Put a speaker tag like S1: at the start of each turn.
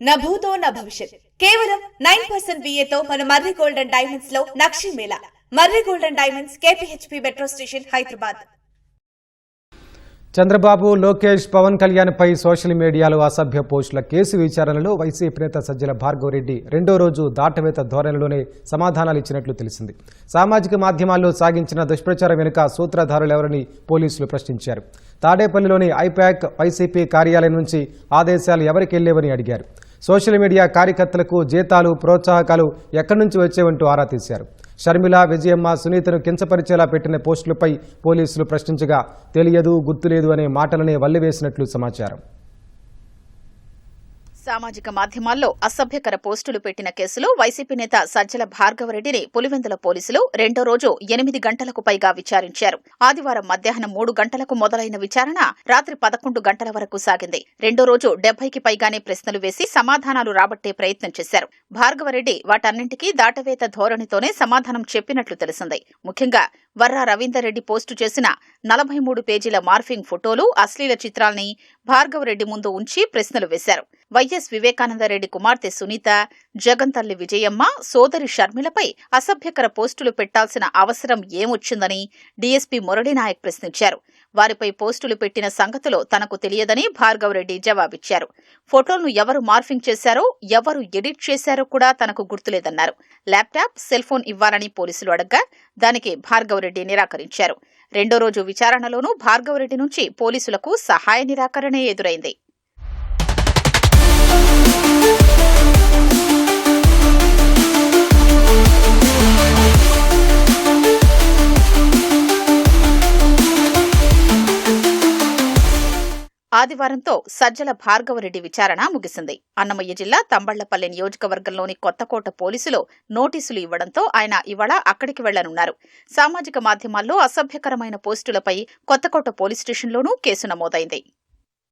S1: నా భూతో నా భవిష్యత్ కేవలం 9% VAతో మన మర్రి గోల్డ్ అండ్ డైమండ్స్ లో నక్షి మేళా. Marri gold and diamonds, KPHP metro station, Hyderabad.
S2: Chandrababu, Lokesh, Pawan Kalyan పై సోషల్ మీడియాలో అసభ్య పోస్టుల కేసు విచారణలో వైసీపీ నేత సజ్జల భార్గవరెడ్డి రెండో రోజు దాటవేత ధోరణిలోనే సమాధానాలు ఇచ్చినట్లు తెలిసింది. సామాజిక మాధ్యమాల్లో సాగించిన దుష్ప్రచారం వెనుక సూత్రధారులెవరని పోలీసులు ప్రశ్నించారు. తాడేపల్లిలోని ఐపాక్ వైసీపీ కార్యాలయం నుంచి ఆదేశాలు ఎవరికి వెళ్లేవని అడిగారు. సోషల్ మీడియా కార్యకర్తలకు జీతాలు, ప్రోత్సాహకాలు ఎక్కడి నుంచి వచ్చేవంటూ ఆరా తీశారు. షర్మిల, విజయమ్మ, సునీతను కించపరిచేలా పెట్టిన పోస్టులపై పోలీసులు ప్రశ్నించగా తెలియదు, గుర్తులేదు అనే మాటలనే వల్లివేసినట్లు సమాచారం.
S3: సామాజిక మాధ్యమాల్లో అసభ్యకర పోస్టులు పెట్టిన కేసులో వైసీపీ నేత సజ్జల భార్గవరెడ్డిని పులివెందుల పోలీసులు రెండో రోజు 8 గంటలకు పైగా విచారించారు. ఆదివారం మధ్యాహ్నం 3 గంటలకు మొదలైన విచారణ రాత్రి 11 గంటల వరకు సాగింది. రెండో రోజు 70కి పైగానే ప్రశ్నలు వేసి సమాధానాలు రాబట్టే ప్రయత్నం చేశారు. భార్గవరెడ్డి వాటన్నింటికీ దాటవేత ధోరణితోనే సమాధానం చెప్పినట్లు తెలిసింది. ముఖ్యంగా వర్రా రవీందర్ రెడ్డి పోస్టు చేసిన 43 పేజీల మార్ఫింగ్ ఫోటోలు, అశ్లీల చిత్రాల్ని భార్గవరెడ్డి ముందు ఉంచి ప్రశ్నలు వేశారు. వైఎస్ వివేకానందరెడ్డి కుమార్తె సునీత, జగన్ తల్లి విజయమ్మ, సోదరి షర్మిలపై అసభ్యకర పోస్టులు పెట్టాల్సిన అవసరం ఏమొచ్చిందని డీఎస్పీ మురళీనాయక్ ప్రశ్నించారు. వారిపై పోస్టులు పెట్టిన సంగతిలో తనకు తెలియదని భార్గవరెడ్డి జవాబిచ్చారు. ఫోటోలను ఎవరు మార్ఫింగ్ చేశారో, ఎవరు ఎడిట్ చేశారో కూడా తనకు గుర్తులేదన్నారు. ల్యాప్టాప్, సెల్ ఫోన్ ఇవ్వాలని పోలీసులు అడగ్గా దానికి భార్గవరెడ్డి నిరాకరించారు. రెండో రోజు విచారణలోనూ భార్గవరెడ్డి నుంచి పోలీసులకు సహాయ నిరాకరణే ఎదురైంది. ఆదివారంతో సజ్జల భార్గవరెడ్డి విచారణ ముగిసింది. అన్నమయ్య జిల్లా తంబళ్లపల్లి నియోజకవర్గంలోని కొత్తకోట పోలీసులు నోటీసులు ఇవ్వడంతో ఆయన ఇవాళ అక్కడికి వెళ్లనున్నారు. సామాజిక మాధ్యమాల్లో అసభ్యకరమైన పోస్టులపై కొత్తకోట పోలీస్ స్టేషన్లోనూ కేసు నమోదైంది.